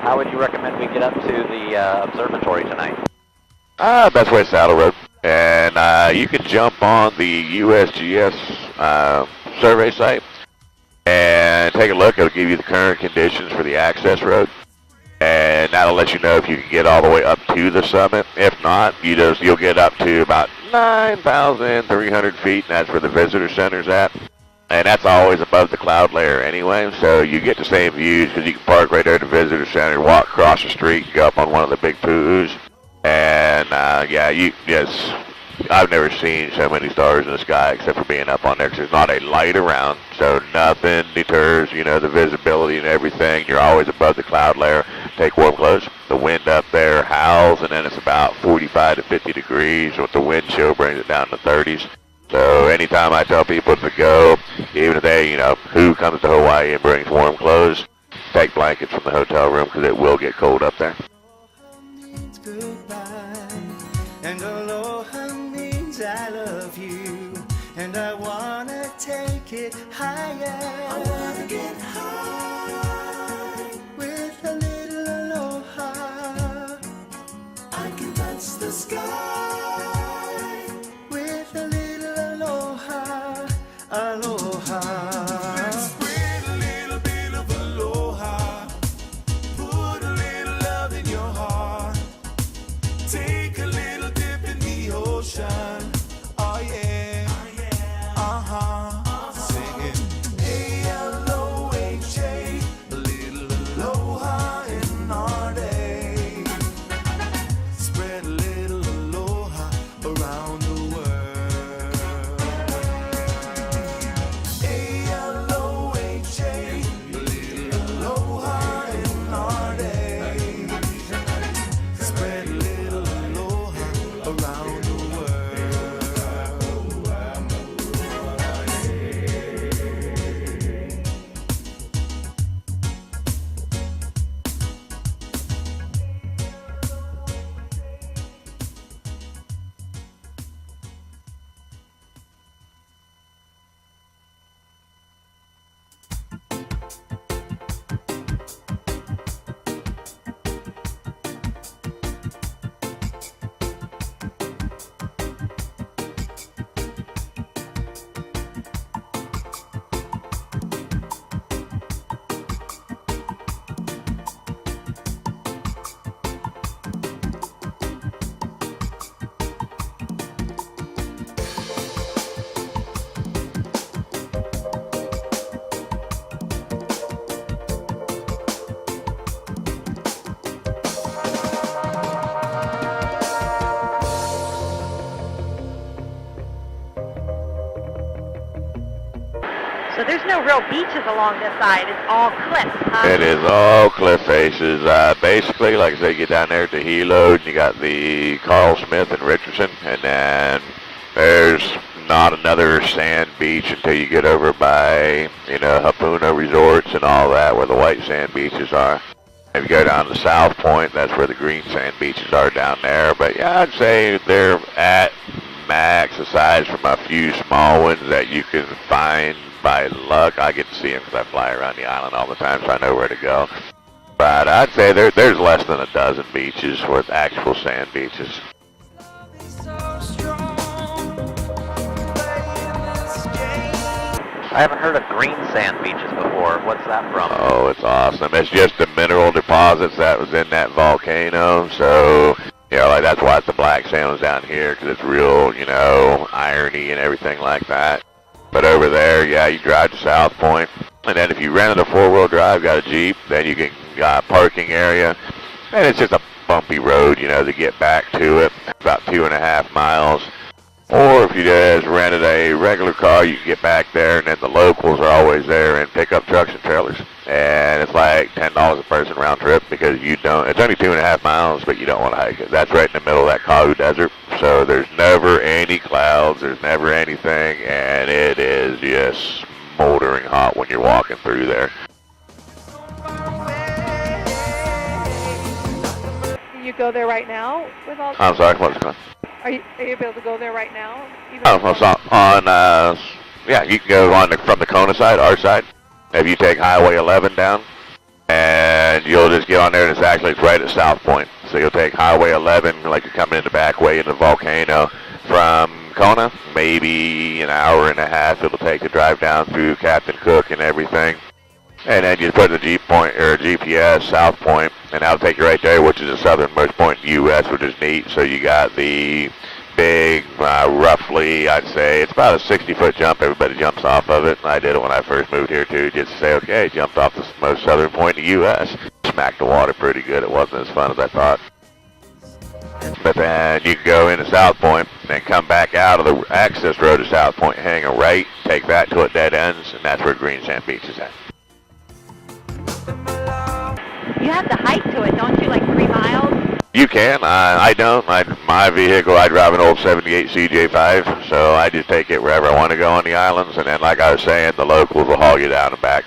How would you recommend we get up to the observatory tonight? Best way is Saddle Road. And you can jump on the USGS survey site and take a look. It'll give you the current conditions for the access road. And that'll let you know if you can get all the way up to the summit. If not, you'll get up to about 9,300 feet, and that's where the visitor center's at. And that's always above the cloud layer anyway, so you get the same views because you can park right there at the visitor center, walk across the street, go up on one of the big poos. And yes, I've never seen so many stars in the sky except for being up on there because there's not a light around, so nothing deters, the visibility and everything. You're always above the cloud layer. Take warm clothes. The wind up there howls, and then it's about 45 to 50 degrees. With the wind chill brings it down to 30s. So anytime I tell people to go, even if they, who comes to Hawaii and brings warm clothes, take blankets from the hotel room because it will get cold up there. And aloha means I love you, and I wanna take it higher. I wanna get high with a little aloha. I can touch the sky with a little aloha, aloha. Spread a little bit of aloha. Put a little love in your heart. Take a little dip in the ocean. Oh yeah. Singing A-L-O-H-A, a little aloha in our day. Spread a little aloha around the world. A-L-O-H-A, a little aloha in our day. Spread a little aloha around the world. So there's no real beaches along this side. It's all cliffs, huh? It is all cliff faces. Basically, like I said, you get down there to Hilo, and you got the Carl Smith and Richardson, and then there's not another sand beach until you get over by, Hapuna Resorts and all that, where the white sand beaches are. If you go down to South Point, that's where the green sand beaches are down there. But yeah, I'd say they're at max, aside from a few small ones that you can find by luck. I get to see them because I fly around the island all the time, so I know where to go. But I'd say there's less than a dozen beaches with actual sand beaches. I haven't heard of green sand beaches before. What's that from? Oh, it's awesome. It's just the mineral deposits that was in that volcano. So, that's why the black sand was down here, because it's real, irony and everything like that. But over there, yeah, you drive to South Point. And then if you rented a four-wheel drive, got a Jeep, then you can got a parking area. And it's just a bumpy road, to get back to it. About 2.5 miles. Or if you just rented a regular car, you can get back there, and then the locals are always there and pick up trucks and trailers. And it's like $10 a person round trip because it's only 2.5 miles, but you don't want to hike it. That's right in the middle of that Kahu Desert. So there's never any clouds, there's never anything, and it is just smoldering hot when you're walking through there. Can you go there right now with all? I'm sorry, what's going on? Are you able to go there right now? Yeah, you can go from the Kona side, our side. If you take Highway 11 down, and and you'll just get on there, and it's actually right at South Point. So you'll take Highway 11, like you're coming in the back way into the volcano from Kona. Maybe an hour and a half it'll take to drive down through Captain Cook and everything. And then you put the GPS South Point, and that'll take you right there, which is the southernmost point in the U.S., which is neat. So you got the big, roughly, I'd say, it's about a 60-foot jump. Everybody jumps off of it. I did it when I first moved here, too, just to say, okay, jumped off the most southern point in the U.S. Smacked the water pretty good. It wasn't as fun as I thought. But then you can go into South Point, and then come back out of the access road to South Point, hang a right, take that till it dead ends, and that's where Green Sand Beach is at. You have to hike to it, don't you? Like 3 miles? You can. I don't. My vehicle, I drive an old 78 CJ5, so I just take it wherever I want to go on the islands, and then, like I was saying, the locals will haul you down and back.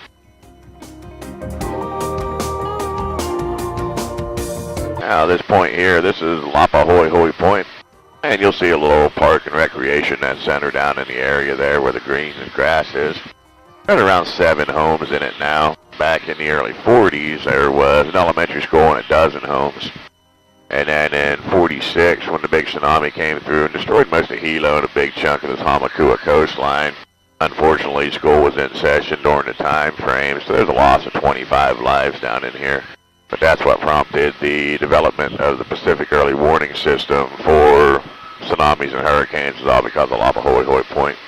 Now, this point here, this is Lapahoi Point, and you'll see a little park and recreation center down in the area there where the green and grass is. There's around 7 homes in it now. Back in the early 40s, there was an elementary school and a dozen homes. And then in 46, when the big tsunami came through and destroyed most of Hilo and a big chunk of the Hamakua coastline, unfortunately, school was in session during the time frame, so there's a loss of 25 lives down in here. But that's what prompted the development of the Pacific Early Warning System for tsunamis and hurricanes, is all because of Lapahoi Point.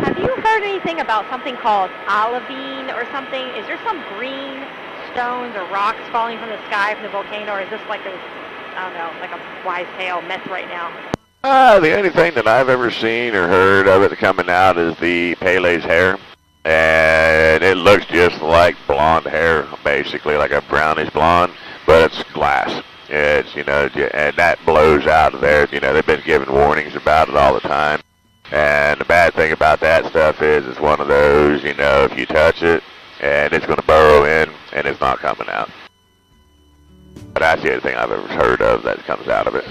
Have you heard anything about something called olivine or something? Is there some green stones or rocks falling from the sky from the volcano, or is this like a, I don't know, like a wise tale myth right now? The only thing that I've ever seen or heard of it coming out is the Pele's hair. And it looks just like blonde hair, basically, like a brownish blonde, but it's glass. It's, you know, and that blows out of there. You know, they've been giving warnings about it all the time. And the bad thing about that stuff is it's one of those, you know, if you touch it, and it's going to burrow in, and it's not coming out. But that's the only thing I've ever heard of that comes out of it.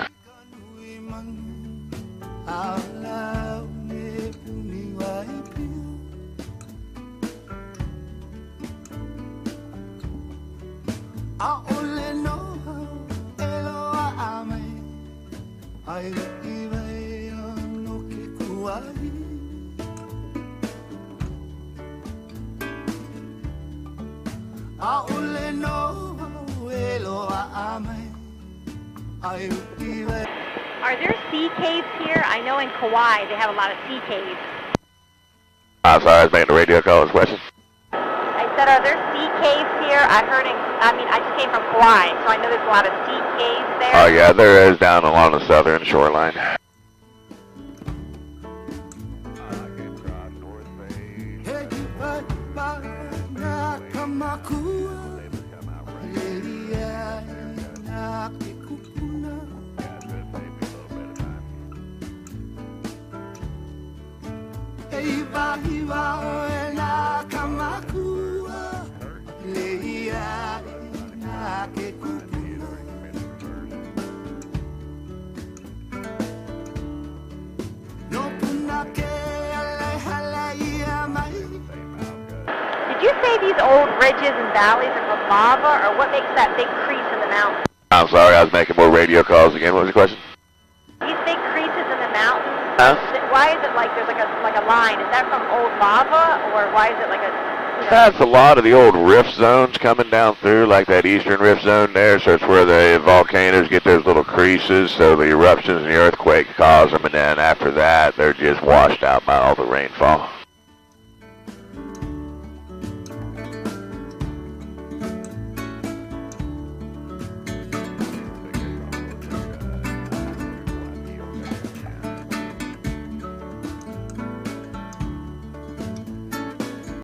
Are there sea caves here? I know in Kauai they have a lot of sea caves. I'm sorry, I was making a radio call. This question. I said, are there sea caves here? I just came from Kauai, so I know there's a lot of sea caves there. Oh yeah, there is down along the southern shoreline. Did you say these old ridges and valleys are from lava, or what makes that big crease in the mountain? I'm sorry, I was making more radio calls again. What was the question? These big creases in the mountain. Huh? Why is it like there's like a line? Is that from old lava, or why is it like a? You know, That's a lot of the old rift zones coming down through, like that eastern rift zone there. So it's where the volcanoes get those little creases. So the eruptions and the earthquake cause them, and then after that, they're just washed out by all the rainfall.